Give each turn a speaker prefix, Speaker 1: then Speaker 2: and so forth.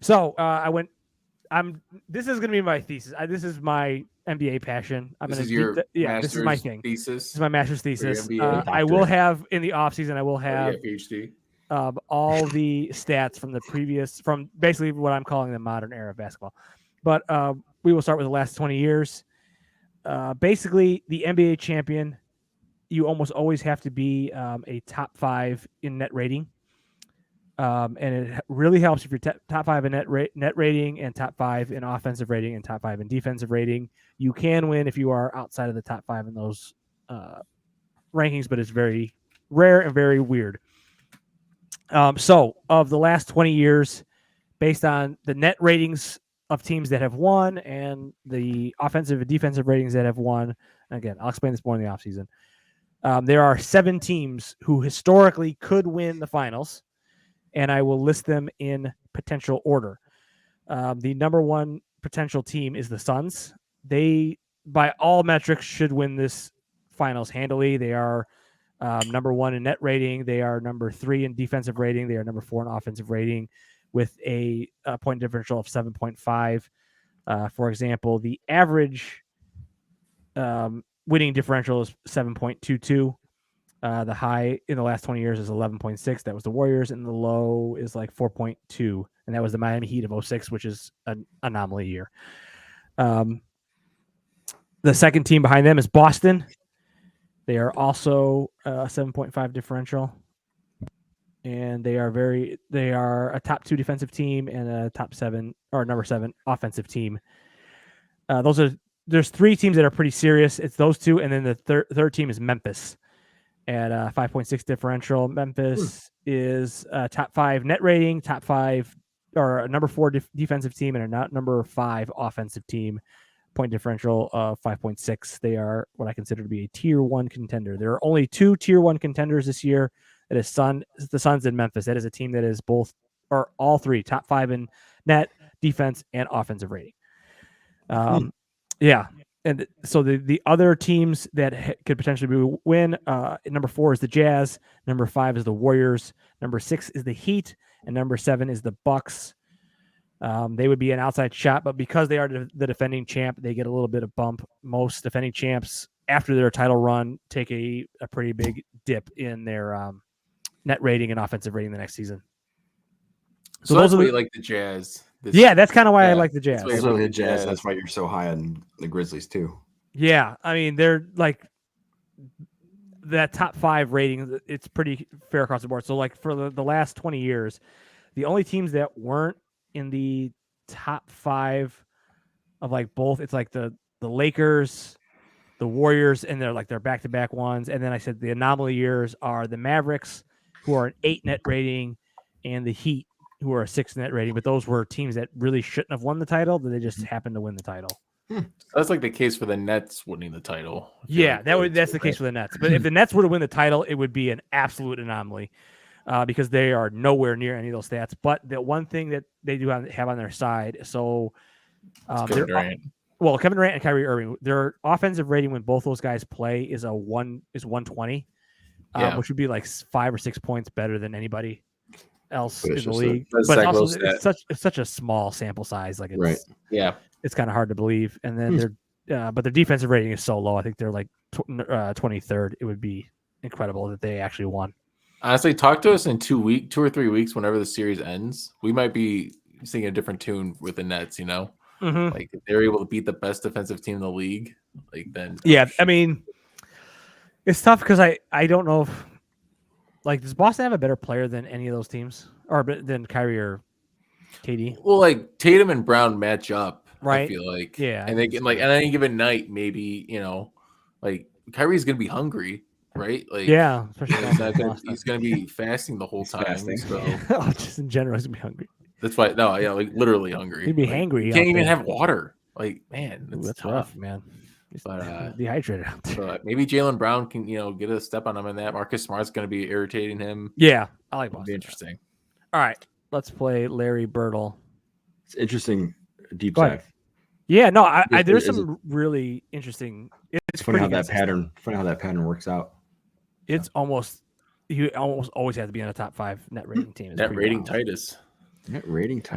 Speaker 1: So this is going to be my thesis. This is my NBA passion.
Speaker 2: This is your
Speaker 1: this is my thing.
Speaker 2: thesis.
Speaker 1: This is my master's thesis.
Speaker 2: NBA?
Speaker 1: I will have in the off season. I will have
Speaker 2: PhD.
Speaker 1: all the stats from basically what I'm calling the modern era of basketball. But we will start with the last 20 years. Basically, the NBA champion, you almost always have to be a top 5 in net rating. And it really helps if you're top 5 in net rating and top 5 in offensive rating and top 5 in defensive rating. You can win if you are outside of the top 5 in those rankings, but it's very rare and very weird. So of the last 20 years, based on the net ratings of teams that have won and the offensive and defensive ratings that have won, again, I'll explain this more in the offseason. There are 7 teams who historically could win the finals, and I will list them in potential order. The number 1 potential team is the Suns. They, by all metrics, should win this finals handily. They are number 1 in net rating. They are number 3 in defensive rating. They are number 4 in offensive rating with a point differential of 7.5. For example, the average winning differential is 7.22. The high in the last 20 years is 11.6. That was the Warriors, and the low is like 4.2, and that was the Miami Heat of 06, which is an anomaly year. The second team behind them is Boston. They are also a 7.5 differential, and they are a top 2 defensive team and a top 7 or number 7 offensive team. There's 3 teams that are pretty serious. It's those 2, and then the third team is Memphis at a 5.6 differential. Memphis is a top 5 net rating, top 5 or a number 4 defensive team, and a number 5 offensive team. Point differential of 5.6. They are what I consider to be a tier 1 contender. There are only 2 tier 1 contenders this year. That is the Suns and Memphis. That is a team that is both or all 3 top 5 in net, defense, and offensive rating. Yeah. And so the other teams that could potentially win, number 4 is the Jazz, number 5 is the Warriors, number 6 is the Heat, and number 7 is the Bucks. They would be an outside shot, but because they are the defending champ, they get a little bit of bump. Most defending champs, after their title run, take a pretty big dip in their net rating and offensive rating the next season.
Speaker 2: So those are like the Jazz.
Speaker 1: That's kind of why I like the Jazz.
Speaker 3: That's the Jazz. That's why you're so high on the Grizzlies too.
Speaker 1: Yeah, I mean they're like that top 5 rating. It's pretty fair across the board. So like for the last 20 years, the only teams that weren't in the top 5 of like both, it's like the Lakers, the Warriors, and they're like their back-to-back ones. And then I said the anomaly years are the Mavericks, who are an 8 net rating, and the Heat, who are a 6 net rating. But those were teams that really shouldn't have won the title, but they just happened to win the title.
Speaker 2: That's like the case for the Nets winning the title.
Speaker 1: Yeah, that's the case for the Nets. But if the Nets were to win the title, it would be an absolute anomaly. Because they are nowhere near any of those stats. But the one thing that they do have on their side, so
Speaker 2: Kevin Durant.
Speaker 1: Kevin Durant and Kyrie Irving, their offensive rating when both those guys play is 120, which would be like 5 or 6 points better than anybody else in the league. But also, it's such a small sample size. Like it's kind of hard to believe. And then but their defensive rating is so low. I think they're like 23rd. It would be incredible that they actually won.
Speaker 2: Honestly, talk to us in 2 or 3 weeks whenever the series ends. We might be singing a different tune with the Nets, Like if they're able to beat the best defensive team in the league, like then
Speaker 1: I mean it's tough because I don't know if like does Boston have a better player than any of those teams or than Kyrie or KD?
Speaker 2: Well, like Tatum and Brown match up,
Speaker 1: right?
Speaker 2: I feel like.
Speaker 1: Yeah.
Speaker 2: And they can like on any given night, maybe, like Kyrie's gonna be hungry. Right? Like,
Speaker 1: yeah,
Speaker 2: he's gonna be fasting the whole time. So.
Speaker 1: Just in general, he's gonna be hungry.
Speaker 2: That's why, like literally hungry.
Speaker 1: He'd be hangry.
Speaker 2: He can't even have water. Like, man,
Speaker 1: that's
Speaker 2: tough,
Speaker 1: rough, man. He's dehydrated out there.
Speaker 2: So maybe Jaylen Brown can, get a step on him in that. Marcus Smart's gonna be irritating him.
Speaker 1: Yeah, I like Boston.
Speaker 2: Be interesting.
Speaker 1: All right, let's play Larry Birtle.
Speaker 3: It's interesting deep dive.
Speaker 1: Yeah, no, there's some really interesting.
Speaker 3: It's funny how that pattern works out.
Speaker 1: It's almost you always have to be on a top 5 net rating team.
Speaker 2: Net rating Titus.
Speaker 3: Rating tied